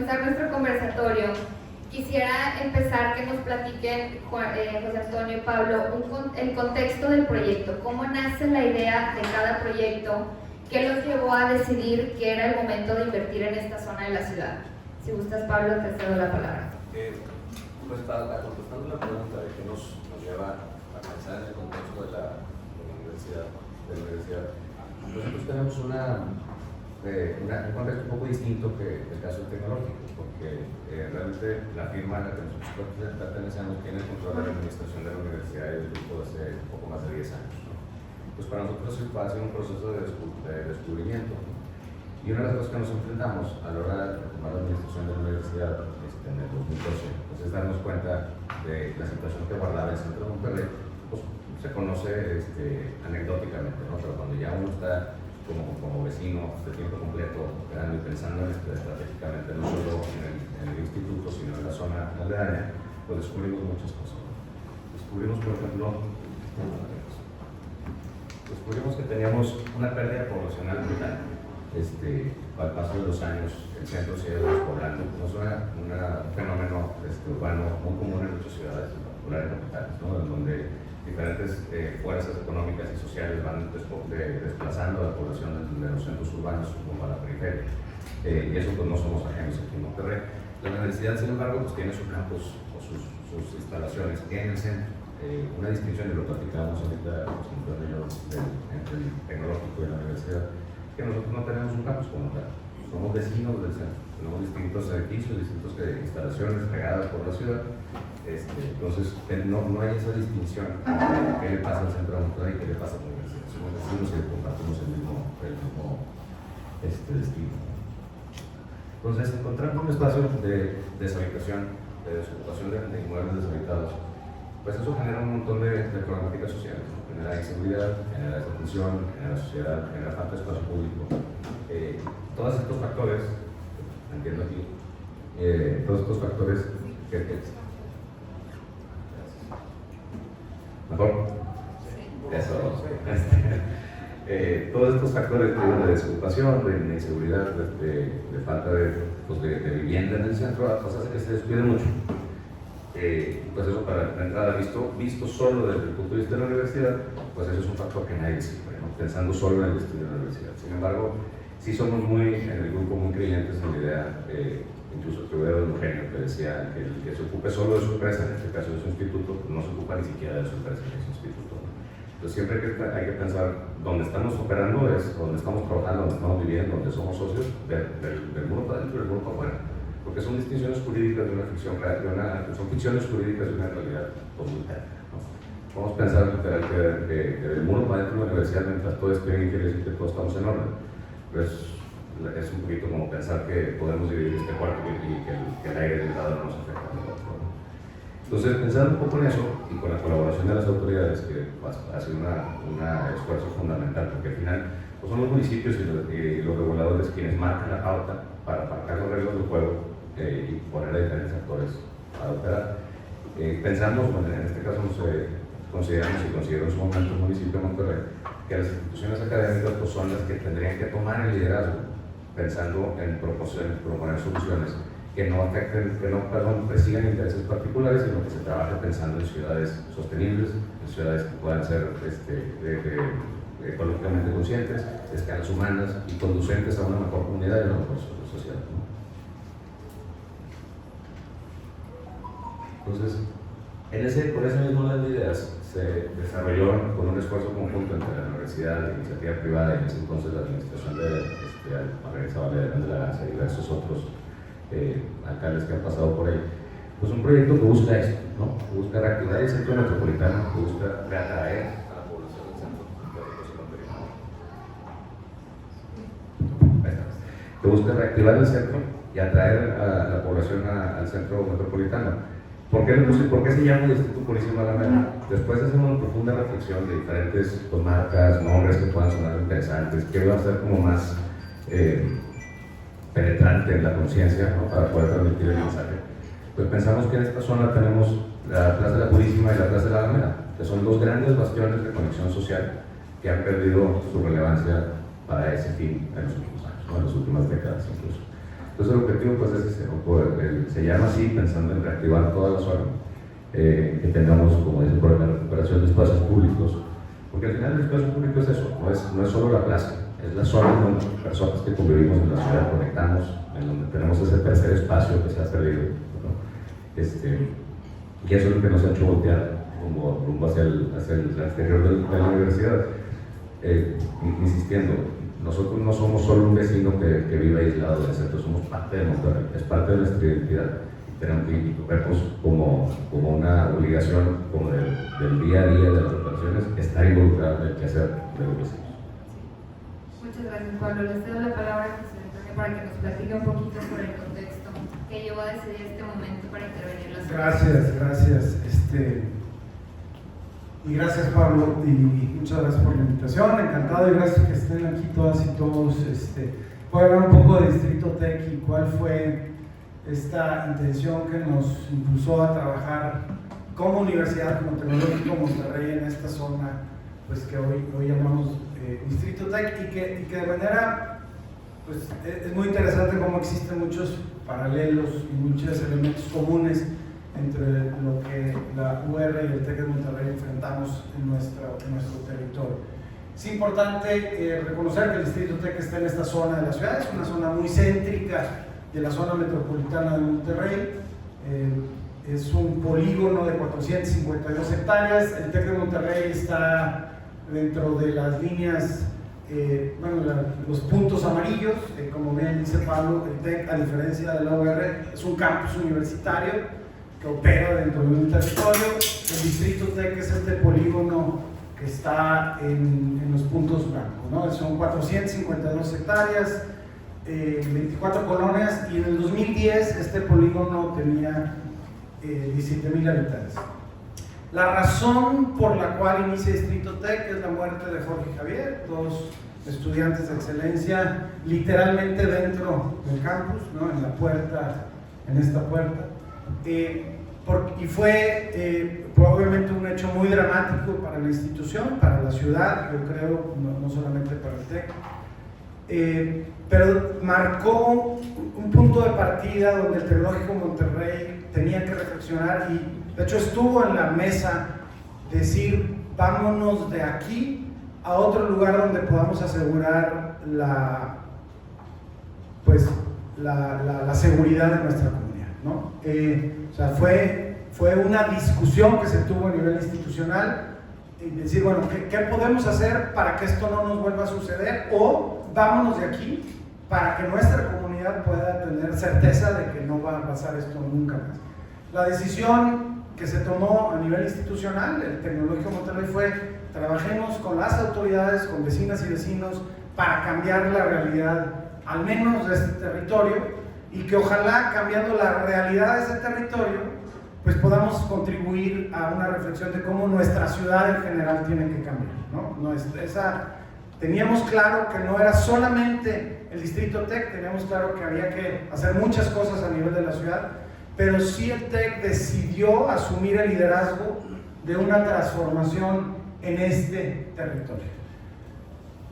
comenzar nuestro conversatorio, quisiera empezar que nos platiquen, José Antonio y Pablo, el contexto del proyecto, cómo nace la idea de cada proyecto, qué los llevó a decidir que era el momento de invertir en esta zona de la ciudad. Si gustas, Pablo, te cedo la palabra. Pues contestando la pregunta de qué nos lleva a pensar en el contexto de la universidad, nosotros tenemos un contexto un poco distinto que el caso tecnológico, porque realmente la firma a la que nosotros pertenecemos tiene el control de la administración de la universidad y del grupo hace un poco más de 10 años, ¿no? Pues para nosotros ha sido un proceso de descubrimiento, ¿no? Y una de las cosas que nos enfrentamos a la hora de tomar la administración de la universidad en el 2012, pues es darnos cuenta de la situación que guardaba el centro de Monterrey. Pues se conoce anecdóticamente, ¿no? Pero cuando ya uno está como vecino de tiempo completo, operando y pensando estratégicamente, no solo en el instituto, sino en la zona aledaña, pues descubrimos muchas cosas, ¿no? Descubrimos, por ejemplo, que teníamos una pérdida poblacional brutal. Al paso de los años, el centro se ha ido despoblando. No es un fenómeno urbano muy común en muchas ciudades, en particular en capitales, ¿no? En donde diferentes fuerzas económicas y sociales van desplazando a la población de los centros urbanos como a la periferia. Y eso pues no somos ajenos aquí en Monterrey. La universidad, sin embargo, pues tiene su campus o sus instalaciones en el centro. Una distinción, y lo platicamos ahorita entre el tecnológico y la universidad, que nosotros no tenemos un campus como tal, somos vecinos del centro, tenemos distintos edificios, distintas instalaciones regadas por la ciudad. Entonces no hay esa distinción entre qué le pasa al centro de Monterrey y qué le pasa a la universidad. Somos vecinos y compartimos el mismo destino. Entonces encontrar un espacio de deshabitación, de desocupación de inmuebles deshabitados, pues eso genera un montón de problemáticas sociales, ¿no? Genera inseguridad, genera desatención, genera sociedad, genera falta de espacio público. Todos estos factores, entiendo aquí, todos estos factores ¿mejor? Eso. Todos estos factores de desocupación, de inseguridad, de falta de vivienda en el centro, pues hace que se descuide mucho. Pues eso, para la entrada, visto solo desde el punto de vista de la universidad, pues eso es un factor que nadie discute, ¿no? Pensando solo en el destino de la universidad. Sin embargo, sí somos en el grupo muy creyentes en la idea, incluso que hubiera don Eugenio, que decía que el que se ocupe solo de su empresa, en este caso de su instituto, pues no se ocupa ni siquiera de su empresa ni de su instituto, ¿no? Entonces siempre hay que pensar dónde estamos operando, es donde estamos trabajando, donde estamos viviendo, donde somos socios, del muro para adentro y del muro para afuera. Porque son distinciones jurídicas de una ficción real, son ficciones jurídicas de una realidad totalitaria, ¿no? Vamos a pensar literal que del muro para dentro de la universidad, mientras todo esté bien, quiere decir que todos estamos en orden. Pues es un poquito como pensar que podemos dividir este cuarto y que el aire del lado no nos afecta a nosotros, ¿no? Entonces, pensando un poco en eso y con la colaboración de las autoridades, que ha sido un esfuerzo fundamental, porque al final pues son los municipios y los reguladores quienes marcan la pauta para marcar los reglas del juego y poner a diferentes actores a operar. Pensamos, bueno, en este caso consideramos y consideró en su momento el municipio de Monterrey, que las instituciones académicas pues, son las que tendrían que tomar el liderazgo, pensando en proponer soluciones que no persigan intereses particulares, sino que se trabaje pensando en ciudades sostenibles, en ciudades que puedan ser ecológicamente conscientes, de escalas humanas y conducentes a una mejor comunidad y a una mejor sociedad, ¿no? Entonces, por ese mismo orden de ideas se desarrolló con un esfuerzo conjunto entre la universidad, la iniciativa privada y en ese entonces la administración de Margarita Zavala de la Garza y diversos otros alcaldes que han pasado por ahí, pues un proyecto que busca esto, ¿no? Que busca reactivar el centro metropolitano, que busca reatraer a la población del centro, que busca reactivar el centro y atraer a la población al centro metropolitano. ¿Por qué se llama Distrito Purísima Alameda? Después de hacer una profunda reflexión de diferentes marcas, nombres que puedan sonar interesantes, que va a ser como más penetrante en la conciencia, ¿no? Para poder transmitir el mensaje. Pues pensamos que en esta zona tenemos la Plaza de la Purísima y la Plaza de la Alameda, que son dos grandes bastiones de conexión social que han perdido su relevancia para ese fin en los últimos años, ¿no? En las últimas décadas incluso. Entonces el objetivo pues es ese, se llama así pensando en reactivar toda la zona, que tengamos, como dice por la recuperación de espacios públicos, porque al final el espacio público es eso, no es solo la plaza, es la zona donde personas que convivimos en la ciudad conectamos, en donde tenemos ese tercer espacio que se ha perdido, ¿no? Y eso es lo que nos ha hecho voltear como rumbo hacia el exterior de la universidad. Insistiendo, nosotros no somos solo un vecino que vive aislado del centro, somos parte de Monterrey, es parte de nuestra identidad. Y vemos como una obligación como del día a día de las operaciones estar involucrados en el quehacer de los vecinos. Muchas gracias, Pablo. Les cedo la palabra a José Antonio para que nos platique un poquito sobre el contexto que llevó a decidir este momento para intervenir en la ciudad. Gracias. Y gracias, Pablo, y muchas gracias por la invitación. Encantado y gracias que estén aquí todas y todos. Voy a hablar un poco de Distrito Tech y cuál fue esta intención que nos impulsó a trabajar como universidad, como Tecnológico Monterrey en esta zona, pues que hoy llamamos Distrito Tech, y que de manera, pues es muy interesante cómo existen muchos paralelos y muchos elementos comunes entre lo que la UR y el TEC de Monterrey enfrentamos en nuestro territorio. Es importante reconocer que el Distrito Tech está en esta zona de la ciudad, es una zona muy céntrica de la zona metropolitana de Monterrey, es un polígono de 452 hectáreas, el TEC de Monterrey está dentro de las líneas, los puntos amarillos, como bien dice Pablo, el TEC, a diferencia de la UR, es un campus universitario que opera dentro de un territorio. El Distrito Tech es este polígono que está en los puntos blancos, ¿no? Son 452 hectáreas, 24 colonias, y en el 2010 este polígono tenía 17,000 habitantes. La razón por la cual inicia Distrito Tech es la muerte de Jorge Javier, dos estudiantes de excelencia, literalmente dentro del campus, ¿no? En esta puerta. Y fue probablemente un hecho muy dramático para la institución, para la ciudad, yo creo, no solamente para el TEC, pero marcó un punto de partida donde el Tecnológico Monterrey tenía que reflexionar, y de hecho estuvo en la mesa decir: vámonos de aquí a otro lugar donde podamos asegurar la seguridad de nuestra comunidad, ¿no? O sea, fue una discusión que se tuvo a nivel institucional, y decir, bueno, ¿qué podemos hacer para que esto no nos vuelva a suceder? O vámonos de aquí para que nuestra comunidad pueda tener certeza de que no va a pasar esto nunca más. La decisión que se tomó a nivel institucional, el Tecnológico Monterrey, fue: trabajemos con las autoridades, con vecinas y vecinos, para cambiar la realidad, al menos de este territorio, y que ojalá, cambiando la realidad de ese territorio, pues podamos contribuir a una reflexión de cómo nuestra ciudad en general tiene que cambiar, ¿no? Teníamos claro que no era solamente el Distrito Tech, teníamos claro que había que hacer muchas cosas a nivel de la ciudad, pero sí el TEC decidió asumir el liderazgo de una transformación en este territorio.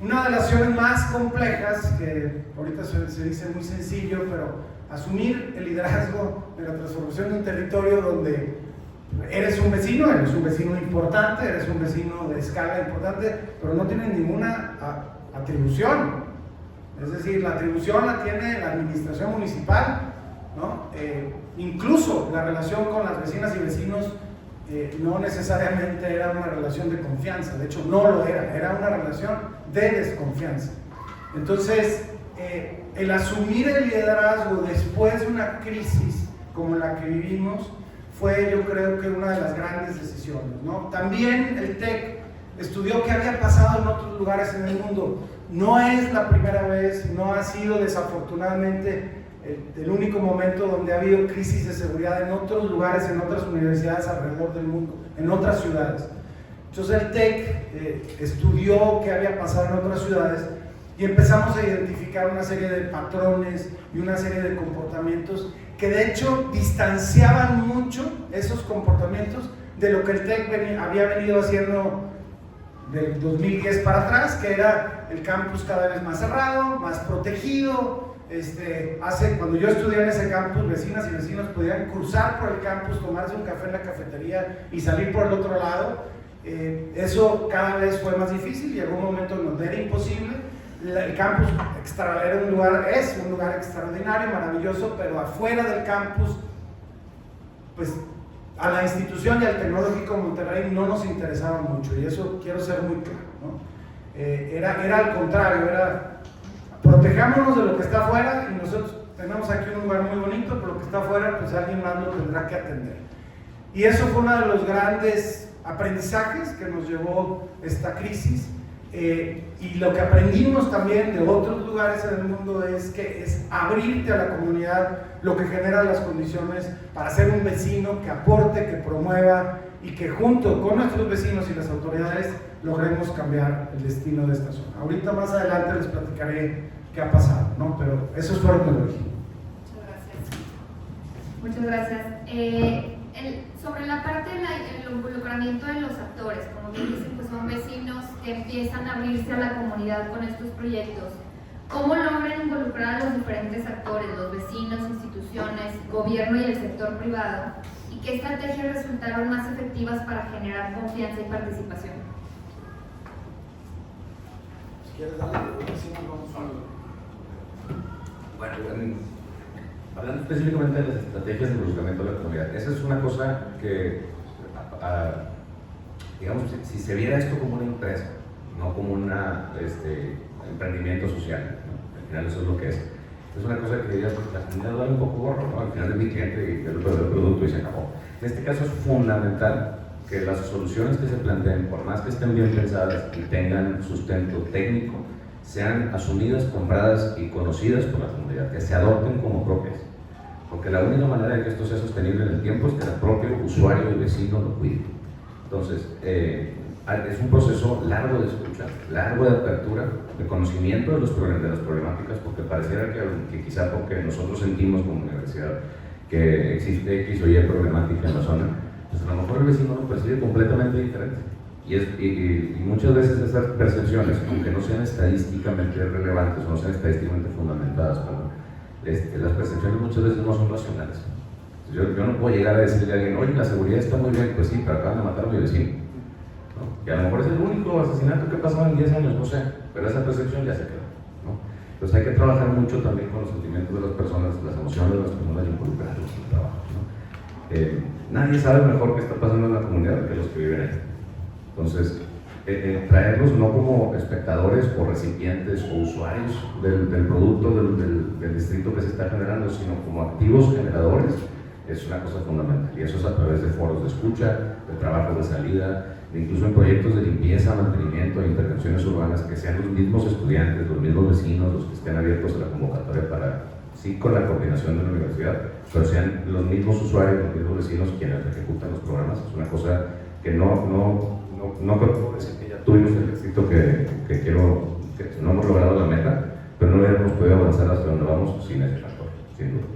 Una de las acciones más complejas, que ahorita se dice muy sencillo, pero asumir el liderazgo de la transformación de un territorio donde eres un vecino importante, eres un vecino de escala importante, pero no tienes ninguna atribución. Es decir, la atribución la tiene la administración municipal, ¿no? Incluso la relación con las vecinas y vecinos no necesariamente era una relación de confianza, de hecho no lo era una relación de desconfianza. Entonces, el asumir el liderazgo después de una crisis como la que vivimos fue, yo creo que, una de las grandes decisiones, ¿no? También el TEC estudió qué había pasado en otros lugares en el mundo. No es la primera vez, no ha sido desafortunadamente el único momento donde ha habido crisis de seguridad en otros lugares, en otras universidades alrededor del mundo, en otras ciudades. Entonces el TEC estudió qué había pasado en otras ciudades y empezamos a identificar una serie de patrones y una serie de comportamientos que de hecho distanciaban mucho esos comportamientos de lo que el TEC había venido haciendo del 2010 para atrás, que era el campus cada vez más cerrado, más protegido, Cuando yo estudié en ese campus, vecinas y vecinos podían cruzar por el campus, tomarse un café en la cafetería y salir por el otro lado. Eso cada vez fue más difícil, llegó un momento en donde era imposible. El campus es un lugar extraordinario, maravilloso, pero afuera del campus, pues a la institución y al Tecnológico de Monterrey no nos interesaba mucho, y eso quiero ser muy claro, ¿no? Era al contrario, era protejámonos de lo que está afuera, y nosotros tenemos aquí un lugar muy bonito, pero lo que está afuera, pues alguien más lo tendrá que atender. Y eso fue uno de los grandes aprendizajes que nos llevó esta crisis. Y lo que aprendimos también de otros lugares en el mundo es que es abrirte a la comunidad lo que genera las condiciones para ser un vecino que aporte, que promueva y que junto con nuestros vecinos y las autoridades logremos cambiar el destino de esta zona. Ahorita más adelante les platicaré qué ha pasado, ¿no? Pero esos fueron los orígenes. Muchas gracias. Sobre la parte del involucramiento de los actores, como bien dicen, pues son vecinos que empiezan a abrirse a la comunidad con estos proyectos. ¿Cómo logran involucrar a los diferentes actores, los vecinos, instituciones, gobierno y el sector privado? ¿Y qué estrategias resultaron más efectivas para generar confianza y participación? Si quieres darle, Bueno, hablando específicamente de las estrategias de involucramiento de la comunidad, esa es una cosa que, digamos, si se viera esto como una empresa, no como un emprendimiento social, ¿no? Al final eso es lo que es. Es una cosa que diría, pues la comunidad da un poco gorro, ¿no? Al final es mi cliente y yo le doy el producto y se acabó. En este caso es fundamental que las soluciones que se planteen, por más que estén bien pensadas y tengan sustento técnico, sean asumidas, compradas y conocidas por la comunidad, que se adopten como propias. Porque la única manera de que esto sea sostenible en el tiempo es que el propio usuario y vecino lo cuide. Entonces, es un proceso largo de escucha, largo de apertura, de conocimiento de las problemáticas, porque pareciera que quizá porque nosotros sentimos como universidad que existe X o Y problemática en la zona, pues a lo mejor el vecino lo percibe completamente diferente. Y muchas veces esas percepciones, aunque no sean estadísticamente relevantes o no sean estadísticamente fundamentadas, las percepciones muchas veces no son racionales. Yo no puedo llegar a decirle a alguien, oye, la seguridad está muy bien, pues sí, pero acaban de matar a mi vecino, ¿no? Y a lo mejor es el único asesinato que ha pasado en 10 años, no sé, pero esa percepción ya se quedó, ¿no? Entonces hay que trabajar mucho también con los sentimientos de las personas, las emociones de las personas y involucrarlos en el trabajo, ¿no? Nadie sabe mejor qué está pasando en la comunidad que los que viven ahí. Entonces, traerlos no como espectadores o recipientes o usuarios del producto del distrito que se está generando, sino como activos generadores, es una cosa fundamental. Y eso es a través de foros de escucha, de trabajos de salida, de incluso en proyectos de limpieza, mantenimiento e intervenciones urbanas, que sean los mismos estudiantes, los mismos vecinos, los que estén abiertos a la convocatoria para, sí, con la coordinación de la universidad, pero sean los mismos usuarios, los mismos vecinos quienes ejecutan los programas. Es una cosa que no puedo decir que ya tuvimos el éxito que no hemos logrado la meta, pero no hubiéramos podido avanzar hasta donde vamos sin ese factor, sin duda.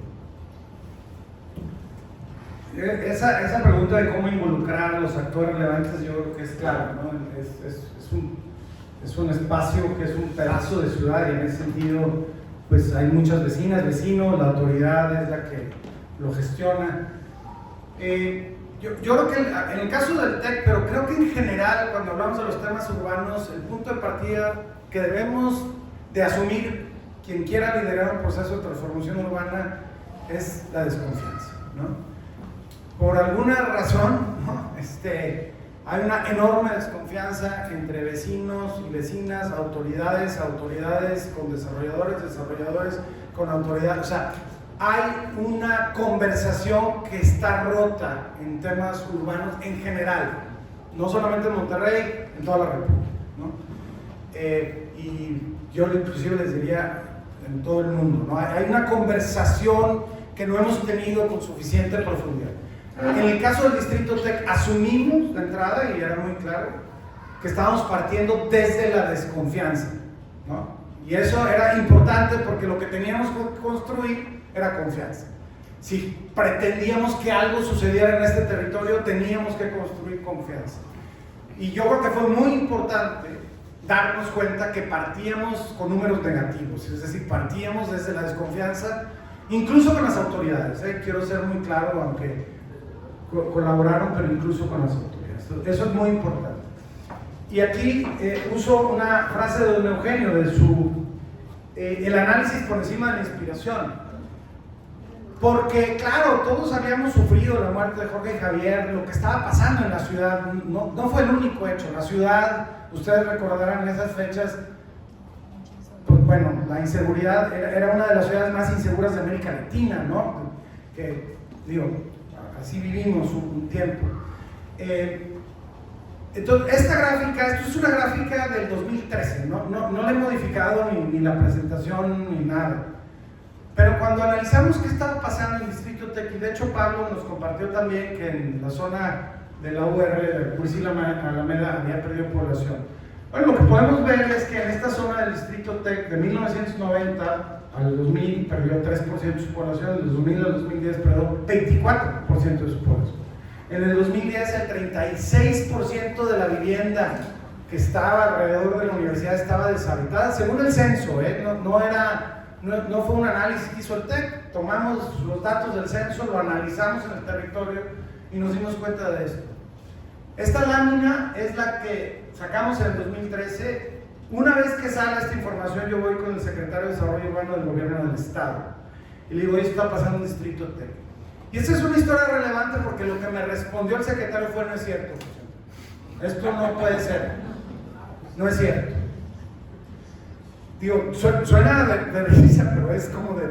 Esa pregunta de cómo involucrar a los actores relevantes, yo creo que es claro, ¿no? Es un espacio que es un pedazo de ciudad, y en ese sentido pues hay muchas vecinas, vecinos, la autoridad es la que lo gestiona. Yo creo que en el caso del TEC, pero creo que en general cuando hablamos de los temas urbanos, el punto de partida que debemos de asumir quien quiera liderar un proceso de transformación urbana es la desconfianza, ¿no? Por alguna razón, ¿no? Hay una enorme desconfianza entre vecinos y vecinas, autoridades con desarrolladores con autoridades. O sea, hay una conversación que está rota en temas urbanos en general, no solamente en Monterrey, en toda la República, ¿no? Y yo inclusive les diría en todo el mundo, ¿no? Hay una conversación que no hemos tenido con suficiente profundidad. En el caso del Distrito TEC asumimos de entrada, y era muy claro, que estábamos partiendo desde la desconfianza, ¿no? Y eso era importante porque lo que teníamos que construir era confianza. Si pretendíamos que algo sucediera en este territorio, teníamos que construir confianza. Y yo creo que fue muy importante darnos cuenta que partíamos con números negativos, es decir, partíamos desde la desconfianza, incluso con las autoridades, quiero ser muy claro, aunque colaboraron, pero incluso con las autoridades. Eso es muy importante. Y aquí uso una frase de don Eugenio, de su el análisis por encima de la inspiración. Porque, claro, todos habíamos sufrido la muerte de Jorge y Javier, lo que estaba pasando en la ciudad, no fue el único hecho. La ciudad, ustedes recordarán en esas fechas, pues bueno, la inseguridad era una de las ciudades más inseguras de América Latina, ¿no? Que, digo, así vivimos un tiempo. Entonces, esto es una gráfica del 2013, no le he modificado ni la presentación ni nada. Pero cuando analizamos qué estaba pasando en el Distrito Tec, y de hecho Pablo nos compartió también que en la zona de la UR, de Huizil Alameda, había perdido población. Bueno, lo que podemos ver es que en esta zona del Distrito Tec, de 1990 al 2000, perdió 3% de su población, del 2000 al 2010 perdió 24% de su población. En el 2010 el 36% de la vivienda que estaba alrededor de la universidad estaba deshabitada, según el censo, no fue un análisis que hizo el TEC, tomamos los datos del censo, lo analizamos en el territorio y nos dimos cuenta de esto. Esta lámina es la que sacamos en el 2013. Una vez que sale esta información, yo voy con el secretario de Desarrollo Urbano del Gobierno del Estado y le digo, esto está pasando en el Distrito TEC. Y esta es una historia relevante porque lo que me respondió el secretario fue: no es cierto, esto no puede ser, no es cierto. Digo, suena de risa, pero es como de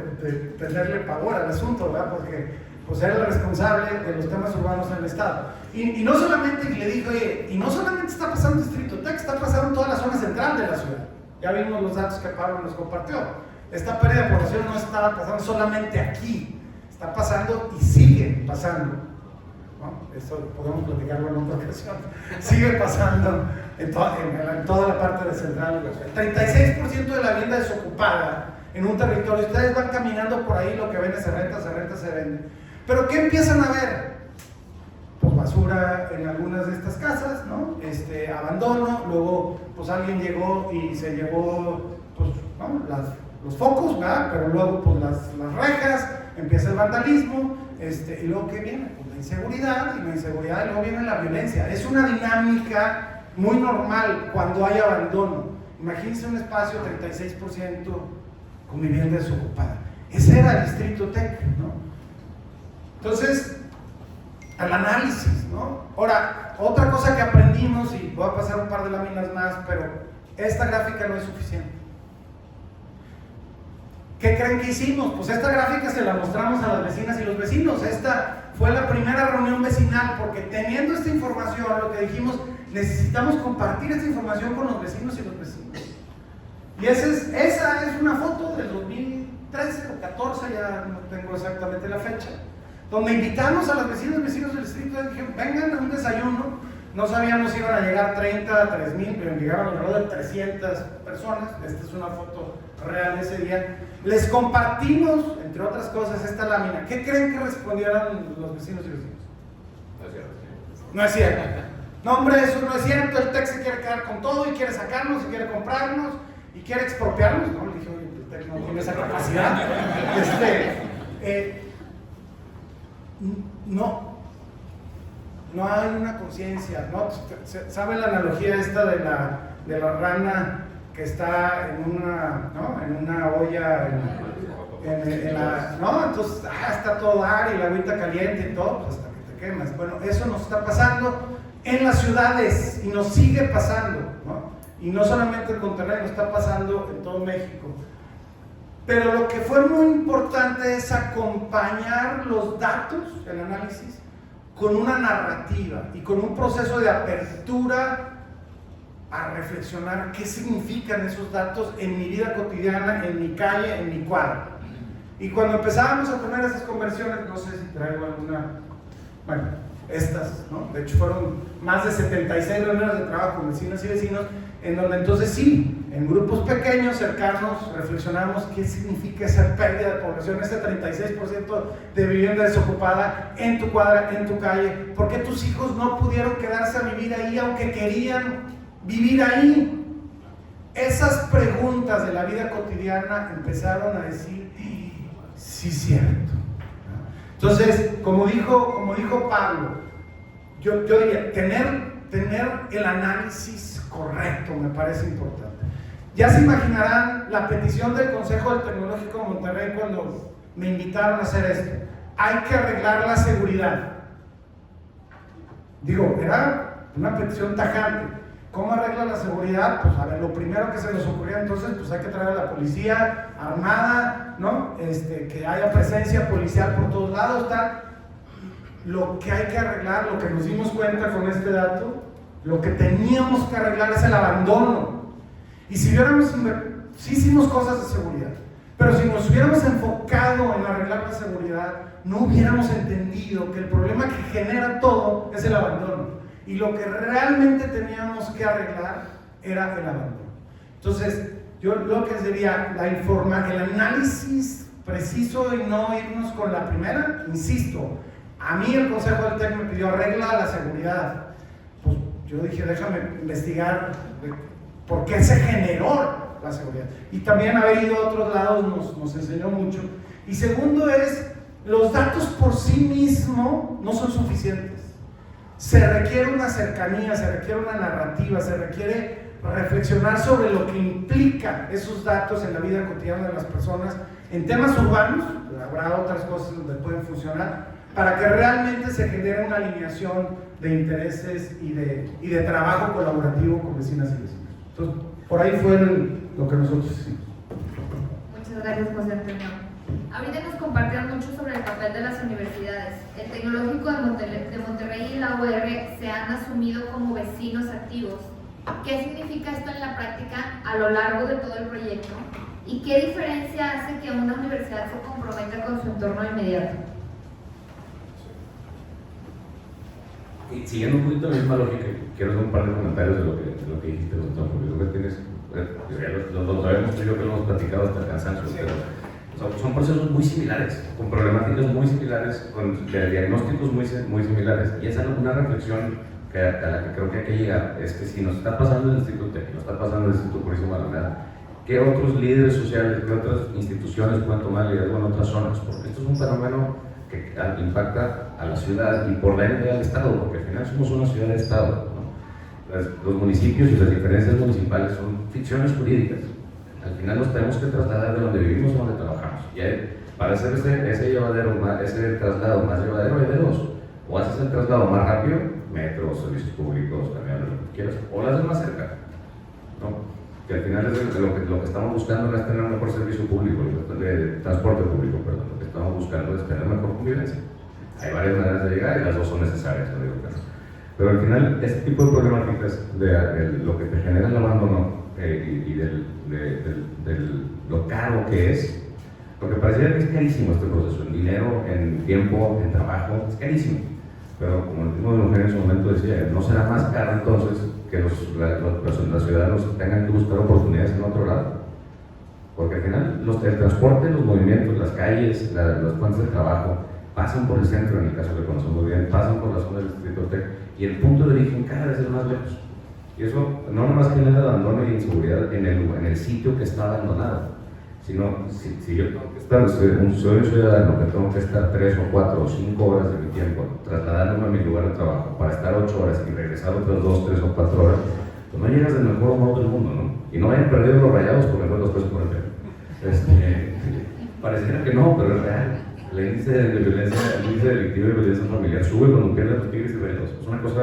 tenerle pavor al asunto, ¿verdad? Porque pues era el responsable de los temas urbanos en el Estado. Y no solamente, le dije, oye, y no solamente está pasando en Distrito Tec, está pasando en toda la zona central de la ciudad. Ya vimos los datos que Pablo nos compartió. Esta pérdida de población no estaba pasando solamente aquí, está pasando y sigue pasando, ¿no? Eso podemos platicarlo en otra ocasión. Sigue pasando en toda la parte de central de la ciudad. 36% de la vivienda desocupada en un territorio. Ustedes van caminando por ahí, lo que vende se renta, se vende. Pero ¿qué empiezan a ver? Pues basura en algunas de estas casas, ¿no? Abandono, luego pues alguien llegó y se llevó pues, ¿no? los focos, ¿verdad? Pero luego pues las rejas, empieza el vandalismo, y luego ¿qué viene? Pues la inseguridad, y luego viene la violencia. Es una dinámica muy normal cuando hay abandono. Imagínense un espacio 36% con vivienda desocupada. Ese era el Distrito Tec, ¿no? Entonces, al análisis, ¿no? Ahora, otra cosa que aprendimos, y voy a pasar un par de láminas más, pero esta gráfica no es suficiente. ¿Qué creen que hicimos? Pues esta gráfica se la mostramos a las vecinas y los vecinos. Esta fue la primera reunión vecinal, porque teniendo esta información, lo que dijimos, necesitamos compartir esta información con los vecinos y los vecinos. Y esa es una foto del 2013 o 14, ya no tengo exactamente la fecha, donde invitamos a las vecinas y vecinos del distrito y dijeron, vengan a un desayuno. No sabíamos si iban a llegar 30, 3,000, pero llegaron alrededor de 300 personas. Esta es una foto real de ese día. Les compartimos, entre otras cosas, esta lámina. ¿Qué creen que respondieron los vecinos y vecinos? No es cierto. No es cierto. No, hombre, eso no es cierto. El TEC se quiere quedar con todo y quiere sacarnos y quiere comprarnos y quiere expropiarnos. No, le dije, oye, el TEC no tiene esa capacidad. No hay una conciencia, ¿no? ¿Saben la analogía esta de la rana que está en una olla, ¿no? Entonces, está todo dar y la agüita caliente y todo, pues hasta que te quemas. Bueno, eso nos está pasando en las ciudades y nos sigue pasando, ¿no? Y no solamente en Monterrey, nos está pasando en todo México. Pero lo que fue muy importante es acompañar los datos, el análisis, con una narrativa y con un proceso de apertura a reflexionar qué significan esos datos en mi vida cotidiana, en mi calle, en mi cuadra. Y cuando empezábamos a tener esas conversiones, no sé si traigo alguna, bueno, estas, ¿no? De hecho fueron más de 76 reuniones de trabajo con vecinos y vecinos, en donde entonces sí, en grupos pequeños, cercanos, reflexionamos qué significa esa pérdida de población, ese 36% de vivienda desocupada en tu cuadra, en tu calle. ¿Por qué tus hijos no pudieron quedarse a vivir ahí aunque querían vivir ahí? esas preguntas de la vida cotidiana empezaron a decir, sí, cierto. Entonces, como dijo Pablo, yo diría, tener el análisis correcto me parece importante. Ya se imaginarán la petición del Consejo del Tecnológico de Monterrey cuando me invitaron a hacer esto. Hay que arreglar la seguridad. Digo, era una petición tajante. ¿Cómo arregla la seguridad? Pues a ver, lo primero que se nos ocurrió entonces, pues hay que traer a la policía armada, ¿no? Que haya presencia policial por todos lados, tal. Lo que hay que arreglar, lo que nos dimos cuenta con este dato, lo que teníamos que arreglar es el abandono. Y si sí hicimos cosas de seguridad, pero si nos hubiéramos enfocado en arreglar la seguridad, no hubiéramos entendido que el problema que genera todo es el abandono. Y lo que realmente teníamos que arreglar era el abandono. Entonces, yo lo que diría, el análisis preciso y no irnos con la primera, insisto, a mí el Consejo del TEC me pidió arregla la seguridad. Pues yo dije, déjame investigar por qué se generó la seguridad. Y también haber ido a otros lados nos enseñó mucho. Y segundo es, los datos por sí mismos no son suficientes. Se requiere una cercanía, se requiere una narrativa, se requiere reflexionar sobre lo que implica esos datos en la vida cotidiana de las personas, en temas urbanos, habrá otras cosas donde pueden funcionar, para que realmente se genere una alineación de intereses y de trabajo colaborativo con vecinas y vecinos. Entonces, por ahí fue lo que nosotros hicimos. Muchas gracias, José Antonio. Ahorita nos compartieron mucho sobre el papel de las universidades. El Tecnológico de Monterrey y la UR se han asumido como vecinos activos. ¿Qué significa esto en la práctica a lo largo de todo el proyecto? ¿Y qué diferencia hace que una universidad se comprometa con su entorno inmediato? Y siguiendo un poquito la misma lógica, quiero hacer un par de comentarios de lo que dijiste, doctor, porque creo que tienes, lo sabemos tú y yo que lo hemos platicado hasta el cansancio, sí. Pero son procesos muy similares, con problemáticas muy similares, con diagnósticos muy similares, y esa es una reflexión a la que creo que hay que llegar, es que si nos está pasando en el Instituto TEC, nos está pasando en el Instituto Purísima Alameda, ¿qué otros líderes sociales, qué otras instituciones pueden tomar liderazgo en otras zonas? Porque esto es un fenómeno que impacta a la ciudad y por la ende al Estado, porque al final somos una ciudad de Estado, ¿no? Los municipios y las diferencias municipales son ficciones jurídicas. Al final nos tenemos que trasladar de donde vivimos a donde trabajamos. Y para hacer ese traslado más llevadero hay de dos. O haces el traslado más rápido, metros, servicios públicos, camiones, lo que quieras, o lo haces más cerca, ¿no? Que al final es lo que estamos buscando no es tener un mejor servicio público, de transporte público, perdón. Lo que estamos buscando es tener mejor convivencia. Hay varias maneras de llegar y las dos son necesarias, no digo que no. Pero al final, este tipo de problemáticas de lo que te genera el abandono y de lo caro que es, porque pareciera que es carísimo este proceso, en dinero, en tiempo, en trabajo, es carísimo. Pero como el mismo de Eugenio en su momento decía, ¿no será más caro entonces que los ciudadanos tengan que buscar oportunidades en otro lado? Porque al final el transporte, los movimientos, las calles, las fuentes de trabajo pasan por el centro, en el caso que conocemos bien, pasan por la zona del Distrito TEC y el punto de origen cada vez es más lejos. Y eso no nomás genera abandono y inseguridad en el sitio que está abandonado, sino si yo tengo que estar, soy un ciudadano que tengo que estar 3 o 4 o 5 horas de mi tiempo trasladándome a mi lugar de trabajo para estar 8 horas y regresar otras 2, 3 o 4 horas, pues no llegas del mejor modo del mundo, ¿no? Y no hayan perdido los Rayados porque no los puedes por el pelo. Pareciera que no, pero es real. El índice de violencia, el índice delictivo de violencia familiar sube cuando pierden los Tigres y Rayados. Es una cosa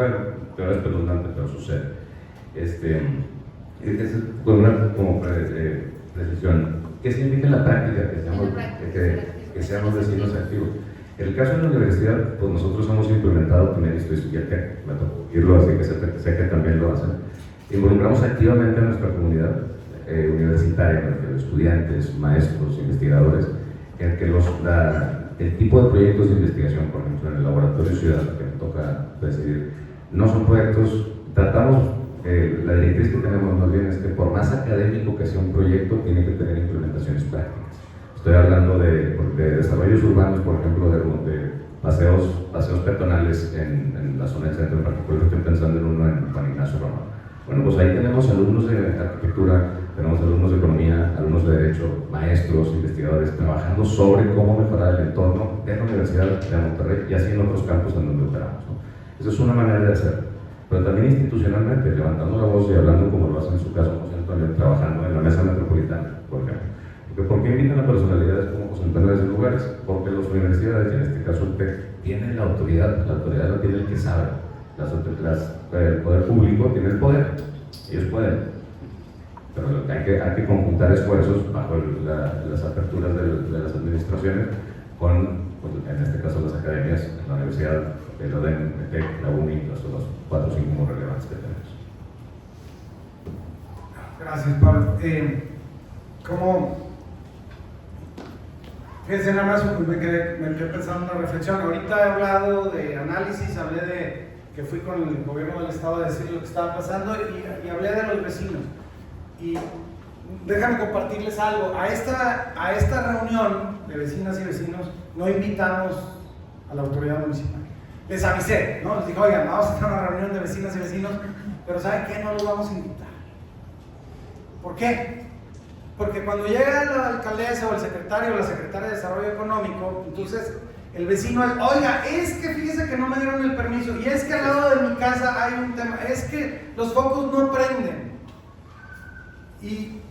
que ahora es espeluznante, pero sucede. Es con una precisión. ¿Qué significa en la práctica que seamos vecinos activos? En el caso de la universidad, pues nosotros hemos implementado también, y el TEC, me tocó irlo así que sé que también lo hacen, involucramos activamente a nuestra comunidad universitaria, estudiantes, maestros, investigadores, en que el tipo de proyectos de investigación, por ejemplo, en el laboratorio Ciudad, que me toca decidir, no son proyectos, tratamos. La directriz que tenemos más bien es que por más académico que sea un proyecto, tiene que tener implementaciones prácticas. Estoy hablando de desarrollos urbanos, por ejemplo, de paseos peatonales en la zona del centro, en particular estoy pensando en uno en Juan Ignacio Roma, Bueno, pues ahí tenemos alumnos de arquitectura, tenemos alumnos de economía, alumnos de derecho, maestros, investigadores, trabajando sobre cómo mejorar el entorno de la Universidad de Monterrey y así en otros campos en donde operamos, ¿no? Esa es una manera de hacerlo, pero también institucionalmente, levantando la voz y hablando como lo hace en su caso José Antonio, trabajando en la mesa metropolitana, por ejemplo. Porque ¿por qué invitan a personalidades como José Antonio a esos lugares? Porque las universidades, y en este caso el TEC, tienen la autoridad la tiene el que sabe. El poder público tiene el poder, ellos pueden, pero hay que conjuntar esfuerzos bajo las aperturas de las administraciones con, pues, en este caso, las academias, la universidad, el ODEM, el TEC, la UNI, los 4 o 5 relevantes que tenemos. Gracias, Pablo. Fíjense, nada más me quedé pensando en una reflexión. Ahorita he hablado de análisis, hablé de que fui con el gobierno del estado a decir lo que estaba pasando y hablé de los vecinos. Y déjame compartirles algo. A esta reunión de vecinas y vecinos no invitamos a la autoridad municipal. Les avisé, ¿no? Les dije, oigan, vamos a hacer una reunión de vecinas y vecinos, pero ¿saben qué? No los vamos a invitar. ¿Por qué? Porque cuando llega la alcaldesa o el secretario o la secretaria de Desarrollo Económico, entonces el vecino es, oiga, es que fíjese que no me dieron el permiso, y es que al lado de mi casa hay un tema, es que los focos no prenden. Y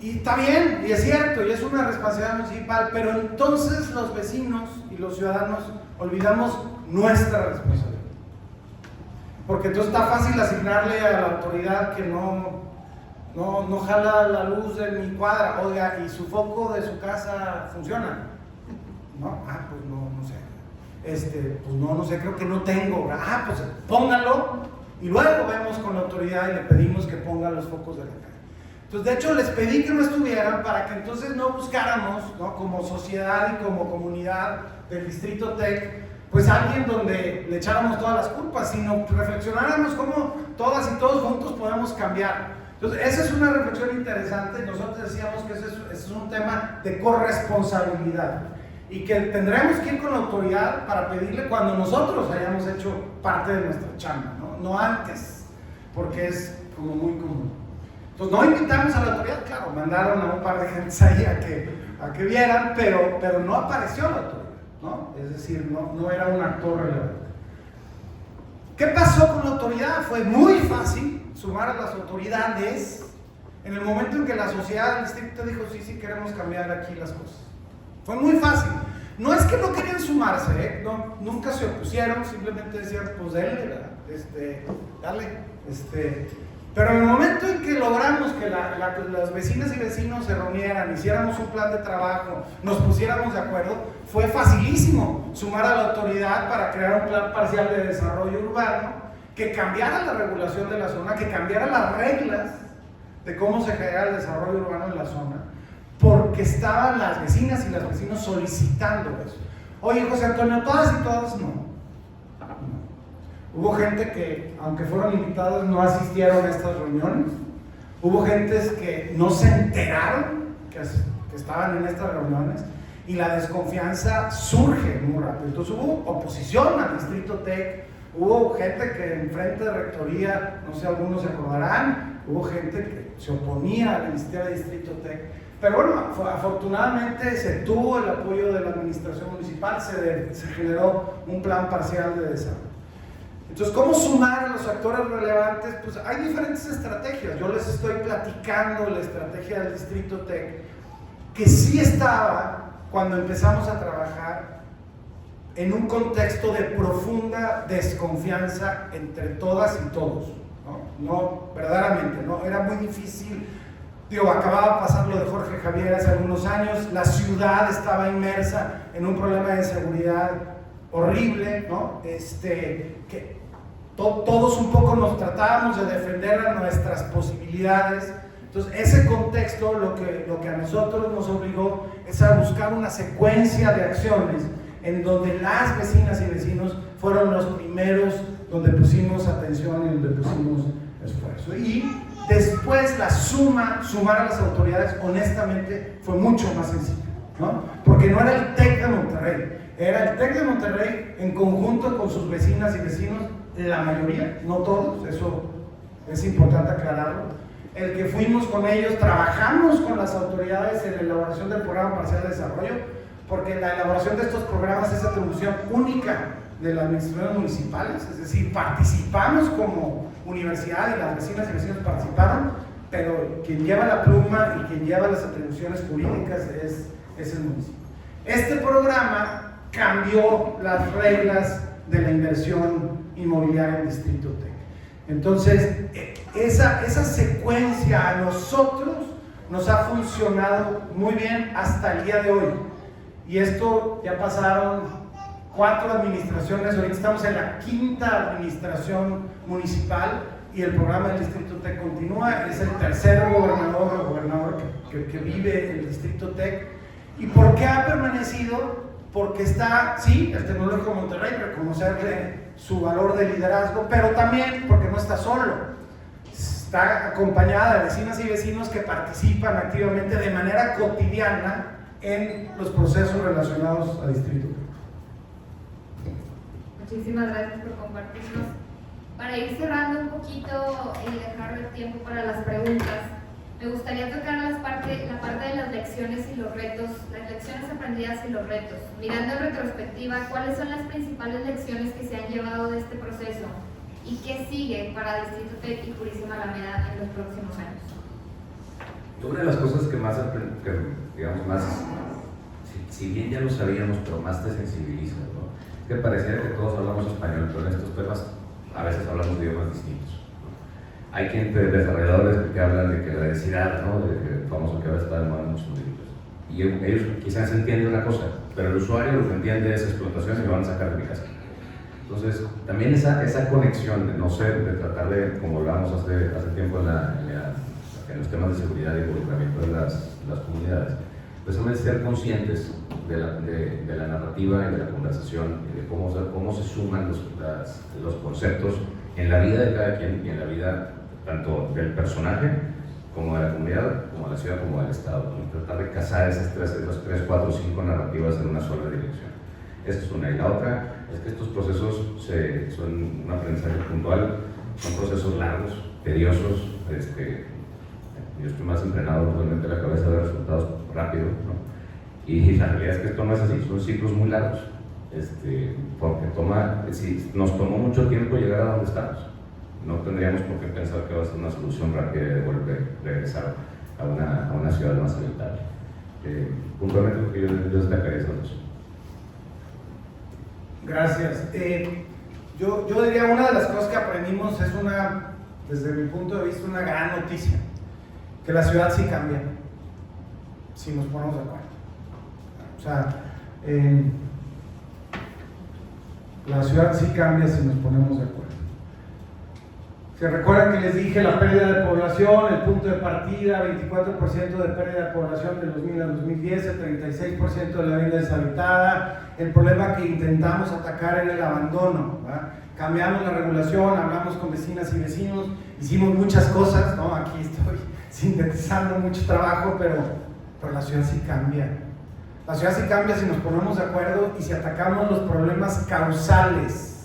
está bien, y es cierto, y es una responsabilidad municipal, pero entonces los vecinos y los ciudadanos olvidamos nuestra responsabilidad. Porque entonces está fácil asignarle a la autoridad que no jala la luz de mi cuadra, oiga, y su foco de su casa funciona. No, pues no sé. Pues no sé, creo que no tengo. Pues póngalo y luego vemos con la autoridad y le pedimos que ponga los focos de la calle. Entonces, de hecho, les pedí que no estuvieran para que entonces no buscáramos, ¿no?, como sociedad y como comunidad del Distrito TEC, pues alguien donde le echáramos todas las culpas, sino reflexionáramos cómo todas y todos juntos podemos cambiar. Entonces, esa es una reflexión interesante. Nosotros decíamos que ese es un tema de corresponsabilidad y que tendremos que ir con la autoridad para pedirle cuando nosotros hayamos hecho parte de nuestra chamba, no antes, porque es como muy común. Entonces, no invitamos a la autoridad, claro, mandaron a un par de gentes ahí a que vieran, pero no apareció la autoridad, ¿no? Es decir, no era un actor relevante. ¿Qué pasó con la autoridad? Fue muy fácil sumar a las autoridades en el momento en que la sociedad del distrito dijo, sí, queremos cambiar aquí las cosas. Fue muy fácil. No es que no querían sumarse, no, nunca se opusieron, simplemente decían, pues denle, dale. Pero en el momento en que logramos que las vecinas y vecinos se reunieran, hiciéramos un plan de trabajo, nos pusiéramos de acuerdo, fue facilísimo sumar a la autoridad para crear un plan parcial de desarrollo urbano que cambiara la regulación de la zona, que cambiara las reglas de cómo se genera el desarrollo urbano en la zona, porque estaban las vecinas y los vecinos solicitando eso. Oye, José Antonio, todas y todos no. Hubo gente que, aunque fueron invitados, no asistieron a estas reuniones. Hubo gentes que no se enteraron que estaban en estas reuniones y la desconfianza surge muy rápido. Entonces hubo oposición al Distrito TEC, hubo gente que en frente de rectoría, no sé, algunos se acordarán, hubo gente que se oponía a la iniciativa del Distrito TEC. Pero bueno, afortunadamente se tuvo el apoyo de la administración municipal, se generó un plan parcial de desarrollo. Entonces, ¿cómo sumar a los actores relevantes? Pues hay diferentes estrategias. Yo les estoy platicando la estrategia del Distrito TEC, que sí estaba cuando empezamos a trabajar en un contexto de profunda desconfianza entre todas y todos, no verdaderamente, no, era muy difícil. Acababa de pasar lo de Jorge Javier hace algunos años, la ciudad estaba inmersa en un problema de seguridad horrible, ¿no? Que todos un poco nos tratábamos de defender a nuestras posibilidades. Entonces, ese contexto lo que a nosotros nos obligó es a buscar una secuencia de acciones en donde las vecinas y vecinos fueron los primeros donde pusimos atención y donde pusimos esfuerzo. Y después sumar a las autoridades, honestamente, fue mucho más sencillo, ¿no? Porque no era el TEC de Monterrey, era el TEC de Monterrey en conjunto con sus vecinas y vecinos, la mayoría, no todos, eso es importante aclararlo. El que fuimos con ellos, trabajamos con las autoridades en la elaboración del programa parcial de desarrollo, porque la elaboración de estos programas es atribución única de las administraciones municipales, es decir, participamos como universidad y las vecinas y vecinos participaron, pero quien lleva la pluma y quien lleva las atribuciones jurídicas es el municipio. Este programa cambió las reglas de la inversión inmobiliaria en Distrito TEC. Entonces, esa secuencia a nosotros nos ha funcionado muy bien hasta el día de hoy. Y esto ya pasaron 4 administraciones, ahorita estamos en la 5ª administración municipal y el programa del Distrito TEC continúa. Es el tercer gobernador que vive el Distrito TEC. ¿Y por qué ha permanecido? Porque está, sí, el Tecnológico Monterrey, reconocerle su valor de liderazgo, pero también porque no está solo, está acompañada de vecinas y vecinos que participan activamente de manera cotidiana en los procesos relacionados a Distrito TEC. Muchísimas gracias por compartirnos. Para ir cerrando un poquito y dejar el tiempo para las preguntas, me gustaría tocar la parte de las lecciones y los retos, las lecciones aprendidas y los retos. Mirando en retrospectiva, ¿cuáles son las principales lecciones que se han llevado de este proceso? ¿Y qué sigue para Distrito TEC y Purísima Alameda en los próximos años? Una de las cosas que más, digamos, más, si bien ya lo sabíamos, pero más te sensibiliza, ¿no? Es que pareciera que todos hablamos español, pero en estos temas a veces hablamos de idiomas distintos. Hay desarrolladores que hablan de que la densidad, ¿no? De famoso que ahora está de moda en muchos municipios. Y ellos quizás entienden una cosa, pero el usuario lo que entiende es explotación y lo van a sacar de mi casa. Entonces, también esa conexión de no ser, de tratar de, como hablábamos hace tiempo en los temas de seguridad y involucramiento de las comunidades, pues son de ser conscientes de la narrativa y de la conversación y de cómo se suman los conceptos en la vida de cada quien y en la vida tanto del personaje como de la comunidad, como de la ciudad, como del Estado, y tratar de casar esas 3, 4, 5 narrativas en una sola dirección. Esa es una. Y la otra es que estos procesos son un aprendizaje puntual, son procesos largos, tediosos. Yo estoy más entrenado realmente la cabeza de resultados rápido, ¿no? Y la realidad es que esto no es así, son ciclos muy largos, porque nos tomó mucho tiempo llegar a donde estamos. No tendríamos por qué pensar que va a ser una solución rápida de regresar a una ciudad más habitable. Puntualmente, porque yo destacaría esas dos. Gracias. Yo diría una de las cosas que aprendimos es desde mi punto de vista, una gran noticia, que la ciudad sí cambia, si nos ponemos de acuerdo. O sea, la ciudad sí cambia si nos ponemos de acuerdo. Se recuerdan que les dije la pérdida de población, el punto de partida, 24% de pérdida de población del 2000 al 2010, el 36% de la vida deshabitada. El problema que intentamos atacar era el abandono, ¿verdad? Cambiamos la regulación, hablamos con vecinas y vecinos, hicimos muchas cosas, ¿no? Aquí estoy sintetizando mucho trabajo, pero la ciudad sí cambia. La ciudad sí cambia si nos ponemos de acuerdo y si atacamos los problemas causales.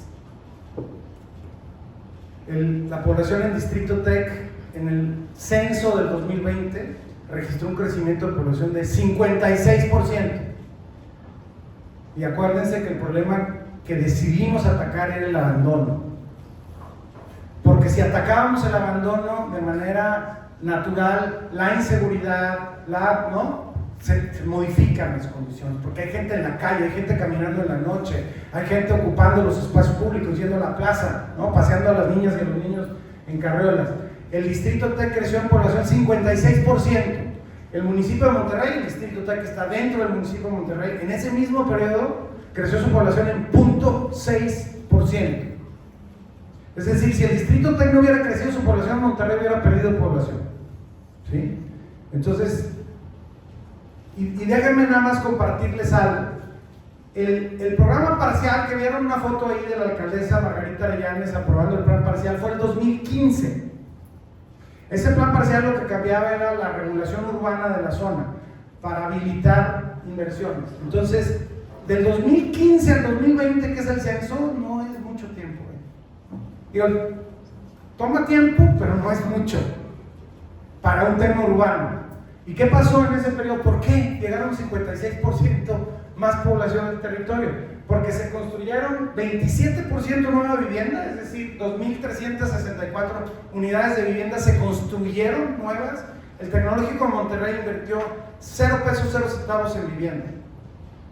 La población en Distrito TEC en el censo del 2020 registró un crecimiento de población de 56%. Y acuérdense que el problema que decidimos atacar era el abandono. Porque si atacábamos el abandono de manera natural, la inseguridad, ¿no? Se modifican las condiciones, porque hay gente en la calle, hay gente caminando en la noche, hay gente ocupando los espacios públicos, yendo a la plaza, ¿no? Paseando a las niñas y a los niños en carriolas. El Distrito TEC creció en población 56%. El municipio de Monterrey, el Distrito TEC está dentro del municipio de Monterrey, en ese mismo periodo creció su población en 0.6%. Es decir, si el Distrito TEC no hubiera crecido su población, Monterrey hubiera perdido población, ¿sí? Entonces, y déjenme nada más compartirles algo. El programa parcial, que vieron una foto ahí de la alcaldesa Margarita Arellanes aprobando el plan parcial, fue el 2015. Ese plan parcial lo que cambiaba era la regulación urbana de la zona para habilitar inversiones. Entonces, del 2015 al 2020, que es el censo, no es mucho tiempo. Toma tiempo, pero no es mucho para un tema urbano. ¿Y qué pasó en ese periodo? ¿Por qué llegaron 56% más población del territorio? Porque se construyeron 27% nueva vivienda, es decir, 2.364 unidades de vivienda se construyeron nuevas. El Tecnológico de Monterrey invirtió 0 pesos, 0 centavos en vivienda.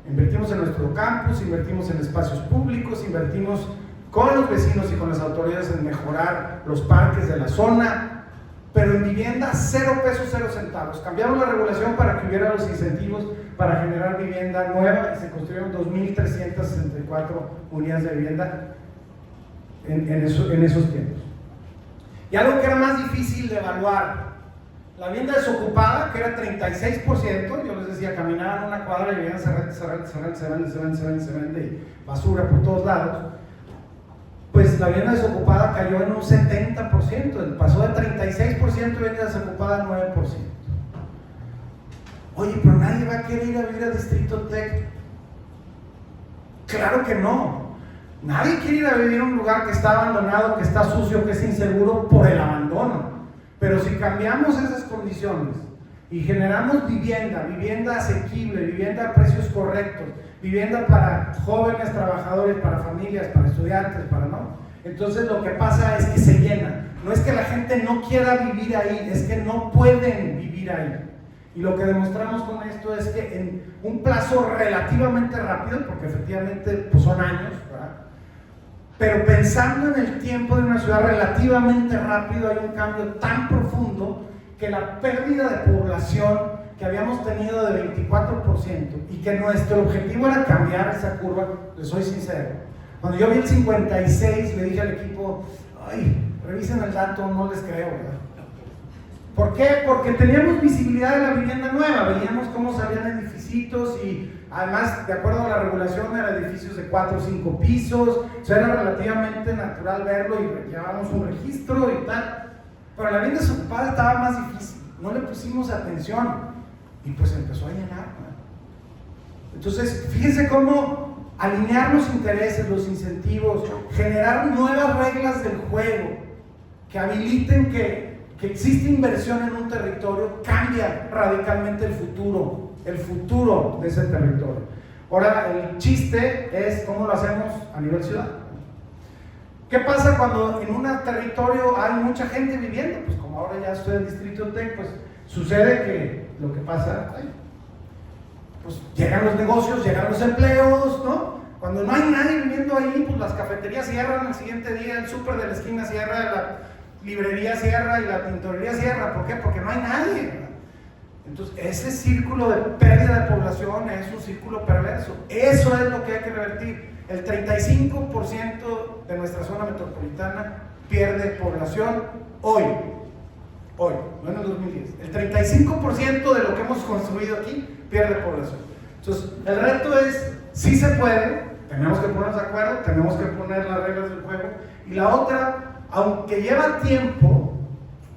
Invertimos en nuestro campus, invertimos en espacios públicos, invertimos con los vecinos y con las autoridades en mejorar los parques de la zona, pero en vivienda 0 pesos, 0 centavos. Cambiaron la regulación para que hubiera los incentivos para generar vivienda nueva y se construyeron 2.364 unidades de vivienda en esos tiempos. Y algo que era más difícil de evaluar, la vivienda desocupada, que era 36%, yo les decía, caminaban una cuadra y veían se vende y basura por todos lados. Pues la vivienda desocupada cayó en un 70%, pasó de 36% de vivienda desocupada a 9%. Oye, pero nadie va a querer ir a vivir al Distrito Tech. Claro que no. Nadie quiere ir a vivir en un lugar que está abandonado, que está sucio, que es inseguro por el abandono. Pero si cambiamos esas condiciones y generamos vivienda asequible, vivienda a precios correctos, vivienda para jóvenes trabajadores, para familias, para estudiantes, entonces lo que pasa es que se llena. No es que la gente no quiera vivir ahí, es que no pueden vivir ahí. Y lo que demostramos con esto es que en un plazo relativamente rápido, porque efectivamente pues son años, ¿verdad? Pero pensando en el tiempo de una ciudad relativamente rápido, hay un cambio tan profundo que la pérdida de población que habíamos tenido de 24% y que nuestro objetivo era cambiar esa curva, les soy sincero. Cuando yo vi el 56, le dije al equipo, ay, revisen el dato, no les creo, ¿verdad? ¿Por qué? Porque teníamos visibilidad de la vivienda nueva, veíamos cómo salían edificios y además, de acuerdo a la regulación, eran edificios de 4 o 5 pisos, o sea, era relativamente natural verlo y llevábamos un registro y tal. Pero la vivienda desocupada estaba más difícil, no le pusimos atención y pues empezó a llenar, ¿no? Entonces, fíjense cómo alinear los intereses, los incentivos, generar nuevas reglas del juego que habiliten que existe inversión en un territorio, cambia radicalmente el futuro de ese territorio. Ahora, el chiste es cómo lo hacemos a nivel ciudad. ¿Qué pasa cuando en un territorio hay mucha gente viviendo? Pues como ahora ya estoy en el Distrito Tech, pues sucede que lo que pasa, pues llegan los negocios, llegan los empleos, ¿no? Cuando no hay nadie viviendo ahí, pues las cafeterías cierran el siguiente día, el súper de la esquina cierra, la librería cierra y la tintorería cierra. ¿Por qué? Porque no hay nadie, ¿verdad? Entonces, ese círculo de pérdida de población es un círculo perverso. Eso es lo que hay que revertir. El 35% de nuestra zona metropolitana pierde población hoy, no en el 2010. El 35% de lo que hemos construido aquí pierde población. Entonces, el reto es, sí se puede, tenemos que ponernos de acuerdo, tenemos que poner las reglas del juego. Y la otra, aunque lleva tiempo,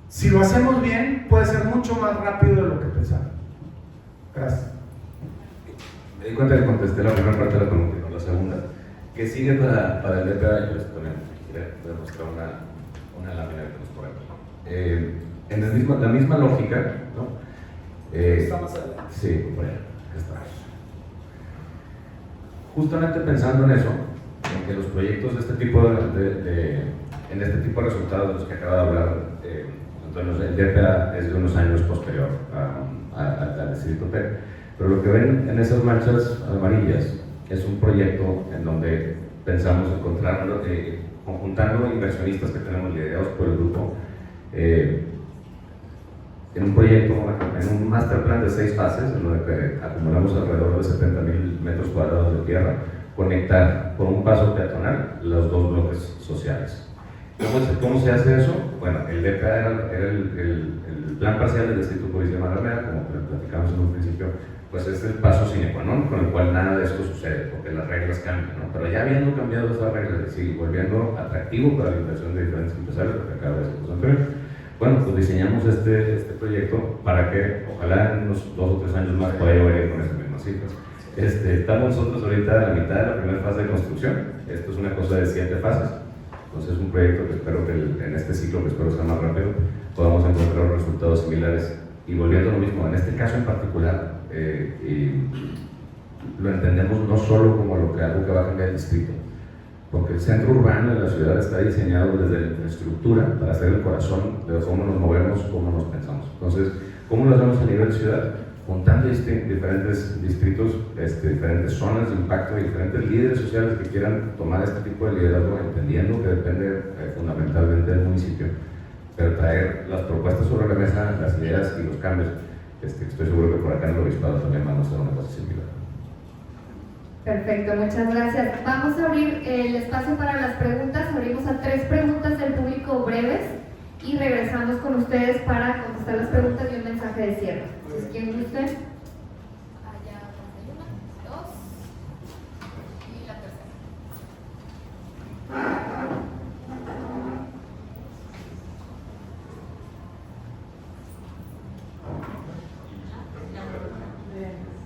si lo hacemos bien, puede ser mucho más rápido de lo que pensamos. Gracias. Me di cuenta que contesté la primera parte de la pregunta y no la segunda. ¿Qué sigue para el DPA? Yo les voy a mostrar una lámina que tenemos por aquí. En la misma lógica, ¿no? Está más adelante. Sí, bueno, acá está. Justamente pensando en eso, en que los proyectos de este tipo en este tipo de resultados de los que acaba de hablar Antonio, el DPA es de unos años posterior al Distrito Tech, pero lo que ven en esas manchas amarillas es un proyecto en donde pensamos encontrar, conjuntando inversionistas que tenemos liderados por el grupo, en un proyecto, en un master plan de 6 fases, en donde acumulamos alrededor de 70,000 metros cuadrados de tierra, conectar por un paso peatonal los 2 bloques sociales. ¿Cómo se hace eso? Bueno, el DPA era el plan parcial del Distrito Judicial de Alameda, como platicamos en un principio, pues es el paso sine qua non, con el cual nada de esto sucede, porque las reglas cambian, ¿no? Pero ya habiendo cambiado esas reglas, y volviendo atractivo para la inversión de diferentes empresarios, porque acaba de ser anterior, bueno, pues diseñamos este proyecto para que, ojalá en unos 2 o 3 años más pueda ir con esas mismas cifras. Estamos nosotros ahorita a la mitad de la primera fase de construcción. Esto es una cosa de 7 fases. Entonces es un proyecto que espero que en este ciclo, que espero sea más rápido, podamos encontrar resultados similares. Y volviendo a lo mismo, en este caso en particular, lo entendemos no solo como algo que va a cambiar el distrito, porque el centro urbano de la ciudad está diseñado desde la infraestructura para ser el corazón de cómo nos movemos, cómo nos pensamos. Entonces, ¿cómo lo hacemos a nivel ciudad? Juntando diferentes distritos, diferentes zonas de impacto, diferentes líderes sociales que quieran tomar este tipo de liderazgo, entendiendo que depende fundamentalmente del municipio, pero traer las propuestas sobre la mesa, las ideas y los cambios. Estoy seguro que por acá en el obispado también vamos a hacer una cosa similar. Perfecto, muchas gracias. Vamos a abrir el espacio para las preguntas. Abrimos a 3 preguntas del público breves y regresamos con ustedes para contestar las preguntas y un mensaje de cierre. Entonces, ¿quién gusta? Allá hay una, 2 y la tercera.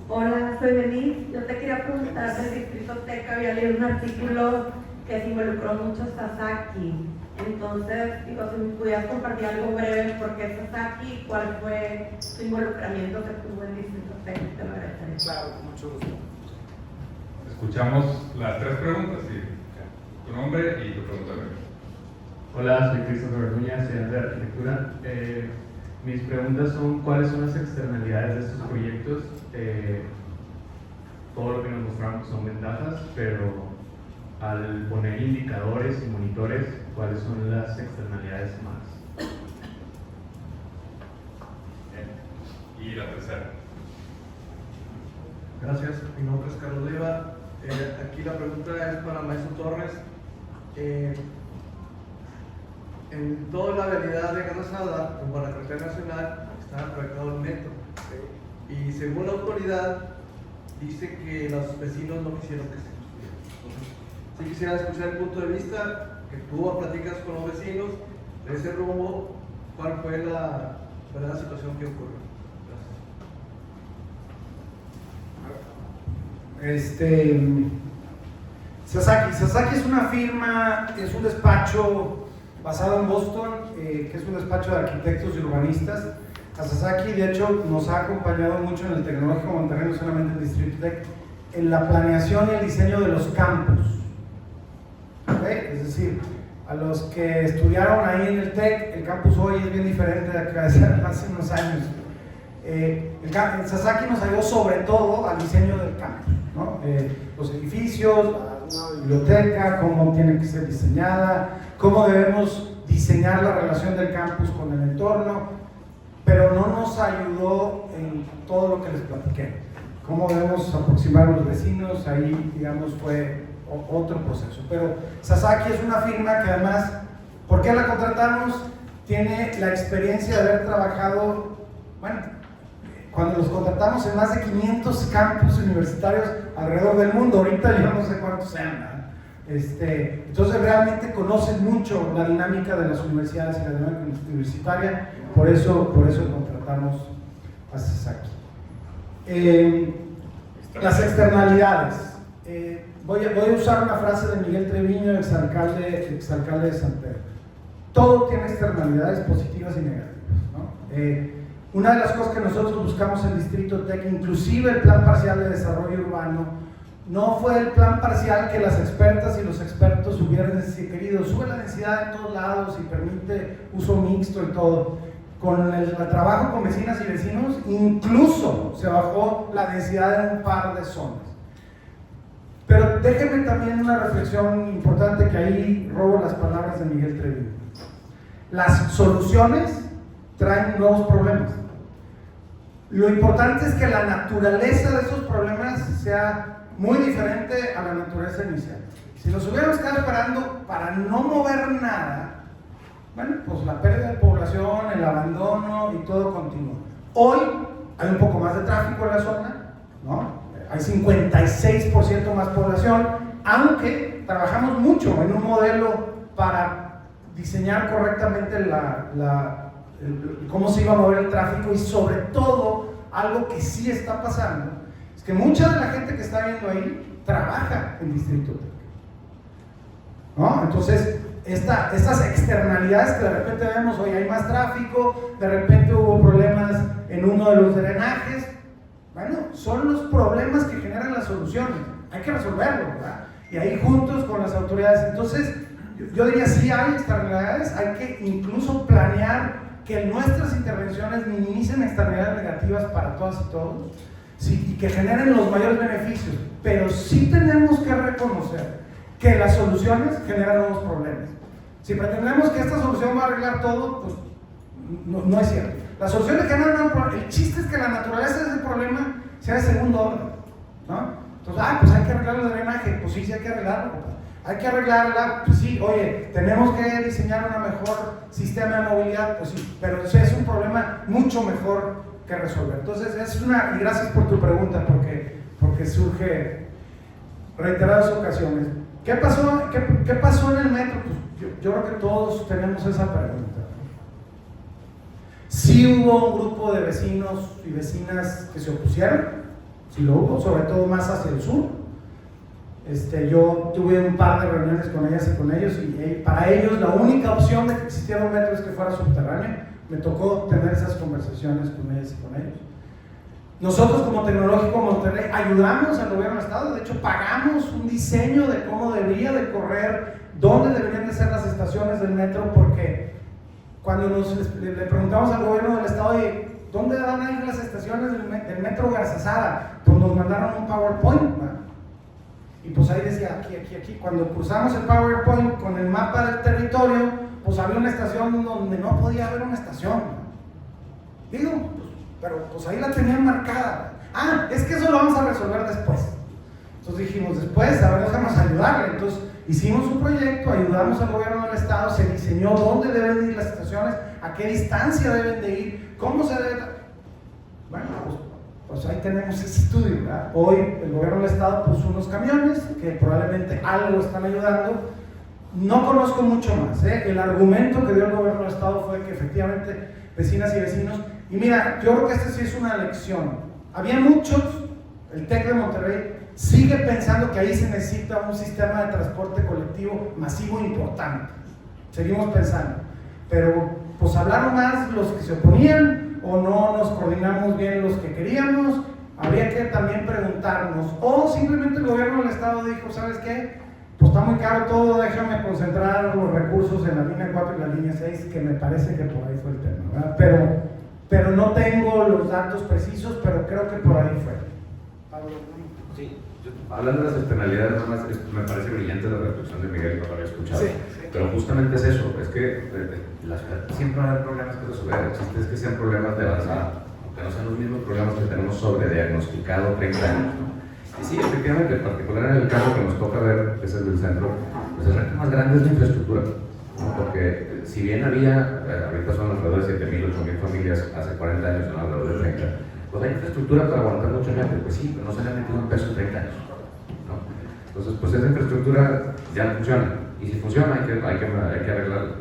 Hola, soy Denise. Yo te quería preguntar del Distrito Tech. Había leído un artículo que se involucró mucho Sasaki. Entonces, digo, si me pudieras compartir algo breve, ¿por qué Sasaki? ¿Cuál fue su involucramiento que tuvo en Distrito Tech? Te lo agradecería. Claro, con mucho gusto. Escuchamos las 3 preguntas, sí. Tu nombre y tu pregunta. Hola, soy Christopher Orduña, estudiante de arquitectura. Mis preguntas son: ¿cuáles son las externalidades de estos proyectos? Todo lo que nos mostraron son ventajas, pero al poner indicadores y monitores, ¿cuáles son las externalidades más? Y la tercera. Gracias, mi nombre es Carlos Leiva. Aquí la pregunta es para Maestro Torres. En toda la avenida de Garzazada, como para la carretera nacional, está proyectado el metro. Y según la autoridad, dice que los vecinos no quisieron que se construyera. Entonces, sí quisiera escuchar el punto de vista, que tú platicas con los vecinos de ese rumbo, cuál fue la verdadera situación que ocurrió. Gracias. Sasaki es una firma, es un despacho basado en Boston, que es un despacho de arquitectos y urbanistas. A Sasaki, de hecho, nos ha acompañado mucho en el Tecnológico Monterrey, no solamente en Distrito Tech, en la planeación y el diseño de los campus. ¿Okay? Es decir, a los que estudiaron ahí en el TEC, el campus hoy es bien diferente de hace unos años. El Sasaki nos ayudó sobre todo al diseño del campus, ¿no? Los edificios, una biblioteca, cómo tiene que ser diseñada, cómo debemos diseñar la relación del campus con el entorno, pero no nos ayudó en todo lo que les platiqué. Cómo debemos aproximar a los vecinos, ahí digamos fue otro proceso. Pero Sasaki es una firma que además, ¿por qué la contratamos? Tiene la experiencia de haber trabajado, bueno, cuando los contratamos en más de 500 campus universitarios alrededor del mundo. Ahorita yo no sé cuántos sean, ¿no? Entonces realmente conocen mucho la dinámica de las universidades y la dinámica universitaria, por eso contratamos a Sasaki. Las externalidades. Voy a usar una frase de Miguel Treviño, exalcalde de San Pedro. Todo tiene externalidades positivas y negativas, ¿no? Una de las cosas que nosotros buscamos en Distrito Tech, inclusive el plan parcial de desarrollo urbano, no fue el plan parcial que las expertas y los expertos hubieran querido. Sube la densidad en todos lados y permite uso mixto y todo. Con el trabajo con vecinas y vecinos, incluso se bajó la densidad en un par de zonas. Pero déjenme también una reflexión importante, que ahí robo las palabras de Miguel Treviño. Las soluciones traen nuevos problemas. Lo importante es que la naturaleza de esos problemas sea muy diferente a la naturaleza inicial. Si nos hubiéramos quedado esperando para no mover nada, bueno, pues la pérdida de población, el abandono y todo continúa. Hoy hay un poco más de tráfico en la zona, ¿no? Hay 56% más población, aunque trabajamos mucho en un modelo para diseñar correctamente cómo se iba a mover el tráfico, y sobre todo, algo que sí está pasando, es que mucha de la gente que está viendo ahí trabaja en Distrito Tech, ¿no? Entonces, estas externalidades que de repente vemos, hoy hay más tráfico, de repente hubo problemas en uno de los drenajes. Bueno, son los problemas que generan las soluciones, hay que resolverlo, ¿verdad? Y ahí juntos con las autoridades. Entonces, yo diría, sí hay externalidades, hay que incluso planear que nuestras intervenciones minimicen externalidades negativas para todas y todos, sí, y que generen los mayores beneficios, pero sí tenemos que reconocer que las soluciones generan nuevos problemas. Si pretendemos que esta solución va a arreglar todo, pues no es cierto. Las soluciones generan nuevos problemas. El chiste es que la naturaleza de ese problema sea de segundo orden, ¿no? Entonces, pues hay que arreglar el drenaje, pues sí hay que arreglarlo, hay que arreglarla, pues sí, oye, tenemos que diseñar un mejor sistema de movilidad, pues sí, pero ese es un problema mucho mejor que resolver. Entonces, y gracias por tu pregunta, porque surge reiteradas ocasiones. ¿Qué pasó en el metro? Pues yo creo que todos tenemos esa pregunta. Sí hubo un grupo de vecinos y vecinas que se opusieron, sí lo hubo, sobre todo más hacia el sur. Yo tuve un par de reuniones con ellas y con ellos, y para ellos la única opción de que existiera un metro es que fuera subterráneo. Me tocó tener esas conversaciones con ellas y con ellos. Nosotros como Tecnológico Monterrey ayudamos al gobierno del estado, de hecho pagamos un diseño de cómo debería de correr, dónde deberían de ser las estaciones del metro, porque cuando le preguntamos al gobierno del estado, ¿dónde van a ir las estaciones del metro Garzazada? Pues nos mandaron un PowerPoint, ¿no? Y pues ahí decía, aquí, cuando cruzamos el PowerPoint con el mapa del territorio, pues había una estación donde no podía haber una estación, ¿no? Digo, pero pues ahí la tenían marcada. Es que eso lo vamos a resolver después. Entonces dijimos, después, a ver, déjanos ayudarle. Entonces hicimos un proyecto, ayudamos al gobierno del estado, se diseñó dónde deben ir las estaciones, a qué distancia deben de ir, cómo se debe... Bueno, pues ahí tenemos ese estudio, ¿verdad? Hoy el gobierno del estado puso unos camiones que probablemente algo están ayudando. No conozco mucho más, El argumento que dio el gobierno del estado fue que efectivamente vecinas y vecinos, y mira, yo creo que sí es una lección. Había muchos, el TEC de Monterrey sigue pensando que ahí se necesita un sistema de transporte colectivo masivo importante. Seguimos pensando, pero pues hablaron más los que se oponían, o no nos coordinamos bien los que queríamos. Habría que también preguntarnos, o simplemente el gobierno del estado dijo, ¿sabes qué? Pues está muy caro todo, déjame concentrar los recursos en la línea 4 y la línea 6, que me parece que por ahí fue el tema, ¿verdad? Pero no tengo los datos precisos, pero creo que por ahí fue. Sí, hablando de las externalidades, nada más, me parece brillante la reflexión de Miguel, no lo había escuchado. Sí. Pero justamente es eso, es que siempre va a haber problemas que resolver. El chiste es que sean problemas de avanzada, aunque no sean los mismos problemas que tenemos sobrediagnosticado 30 años, ¿no? Y sí, efectivamente, en particular en el caso que nos toca ver, que es el del centro, pues el reto más grande es la infraestructura, ¿no? Porque si bien había, ahorita son alrededor de 7.000, 8.000 familias, hace 40 años son alrededor de 30, pues hay infraestructura para aguantar mucha gente, pues sí, pero no se le ha metido un peso en 30 años, ¿no? Entonces, pues esa infraestructura ya no funciona, y si funciona hay que arreglarla.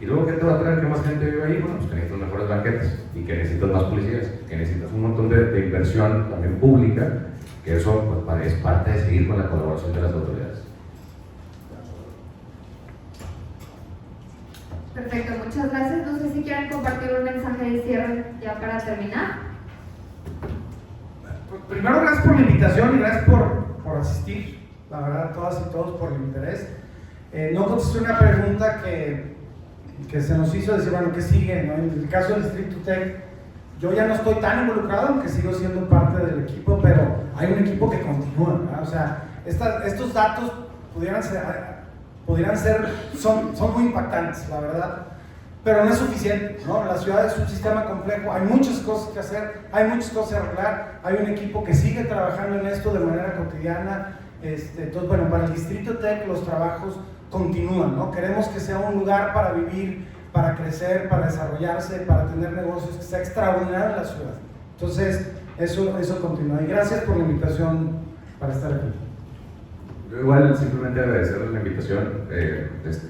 Y luego, ¿qué te va a traer que más gente vive ahí? Bueno, pues que necesitas mejores banquetes, y que necesitas más policías, que necesitas un montón de inversión también pública, que eso pues, es parte de seguir con la colaboración de las autoridades. Perfecto, muchas gracias. No sé si quieren compartir un mensaje de cierre ya para terminar. Primero, gracias por la invitación y gracias por asistir, la verdad, todas y todos por el interés. No contesté una pregunta que se nos hizo decir, bueno, ¿qué sigue? ¿No? En el caso del Distrito Tech, yo ya no estoy tan involucrado, aunque sigo siendo parte del equipo, pero hay un equipo que continúa, ¿verdad? O sea, estos datos son muy impactantes, la verdad, pero no es suficiente, ¿no? La ciudad es un sistema complejo, hay muchas cosas que hacer, hay muchas cosas que arreglar, hay un equipo que sigue trabajando en esto de manera cotidiana. Entonces, bueno, para el Distrito Tech los trabajos continúan, ¿no? Queremos que sea un lugar para vivir, para crecer, para desarrollarse, para tener negocios, que sea extraordinario en la ciudad. Entonces, eso continúa. Y gracias por la invitación para estar aquí. Yo igual simplemente agradecerles la invitación.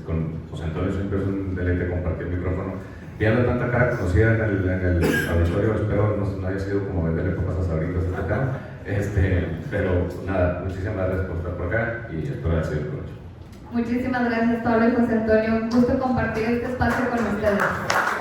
Con José Antonio siempre es un deleite compartir el micrófono. Viendo tanta cara conocida en el auditorio, espero no haya sido como venderle papas a Sabritas acá. Pero nada, muchísimas gracias por estar por acá y espero haber sido el provecho. Muchísimas gracias, Pablo y José Antonio. Un gusto compartir este espacio con ustedes.